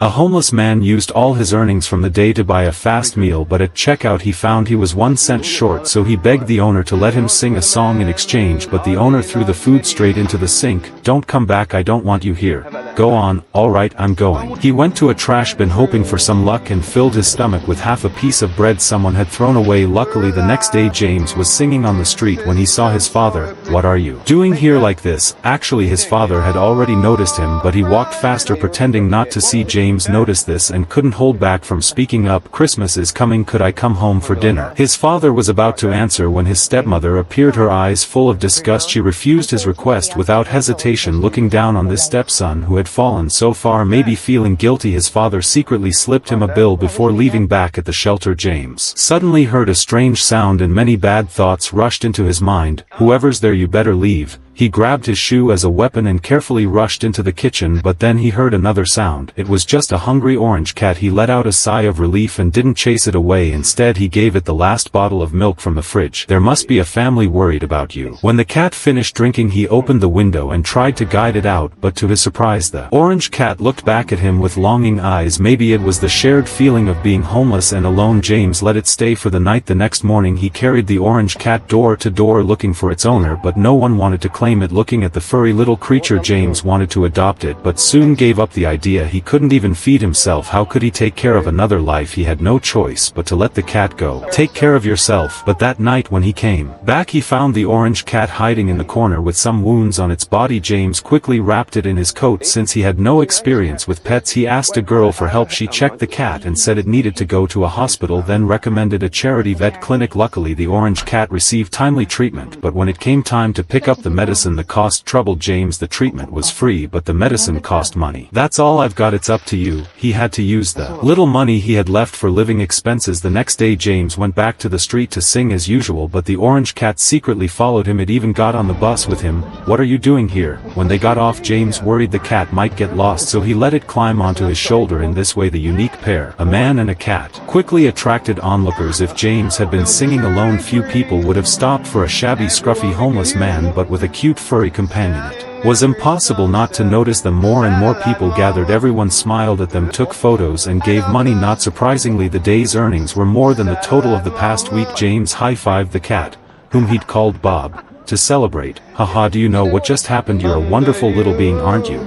A homeless man used all his earnings from the day to buy a fast meal, but at checkout he found he was 1 cent short, so he begged the owner to let him sing a song in exchange, but the owner threw the food straight into the sink. "Don't come back, I don't want you here." "Go on, alright, I'm going." He went to a trash bin hoping for some luck and filled his stomach with half a piece of bread someone had thrown away. Luckily the next day James was singing on the street when he saw his father. "What are you doing here like this?" Actually his father had already noticed him, but he walked faster pretending not to see James noticed this and couldn't hold back from speaking up. "Christmas is coming, could I come home for dinner?" His father was about to answer when his stepmother appeared, her eyes full of disgust. She refused his request without hesitation, looking down on this stepson who had fallen so far. Maybe feeling guilty, his father secretly slipped him a bill before leaving. Back at the shelter, James suddenly heard a strange sound and many bad thoughts rushed into his mind. "Whoever's there, you better leave." He grabbed his shoe as a weapon and carefully rushed into the kitchen, but then he heard another sound. It was just a hungry orange cat. He let out a sigh of relief and didn't chase it away. Instead he gave it the last bottle of milk from the fridge. "There must be a family worried about you." When the cat finished drinking he opened the window and tried to guide it out, but to his surprise the orange cat looked back at him with longing eyes. Maybe it was the shared feeling of being homeless and alone. James let it stay for the night. The next morning he carried the orange cat door to door looking for its owner, but no one wanted to claim it. Looking at the furry little creature, James wanted to adopt it but soon gave up the idea. He couldn't even feed himself. How could he take care of another life? He had no choice but to let the cat go. "Take care of yourself." But that night when he came back he found the orange cat hiding in the corner with some wounds on its body. James quickly wrapped it in his coat. Since he had no experience with pets he asked a girl for help. She checked the cat and said it needed to go to a hospital, then recommended a charity vet clinic. Luckily the orange cat received timely treatment, but when it came time to pick up the medicine the cost troubled James. The treatment was free but the medicine cost money. "That's all I've got, it's up to you." He had to use the little money he had left for living expenses. The next day James went back to the street to sing as usual, but the orange cat secretly followed him. It even got on the bus with him. "What are you doing here?" When they got off James worried the cat might get lost, so he let it climb onto his shoulder. In this way the unique pair, a man and a cat, quickly attracted onlookers. If James had been singing alone few people would have stopped for a shabby scruffy homeless man, but with a cute furry companion it was impossible not to notice them. More and more people gathered. Everyone smiled at them, took photos and gave money. Not surprisingly the day's earnings were more than the total of the past week. James high-fived the cat, whom he'd called Bob, to celebrate. "Haha, do you know what just happened? You're a wonderful little being, aren't you?"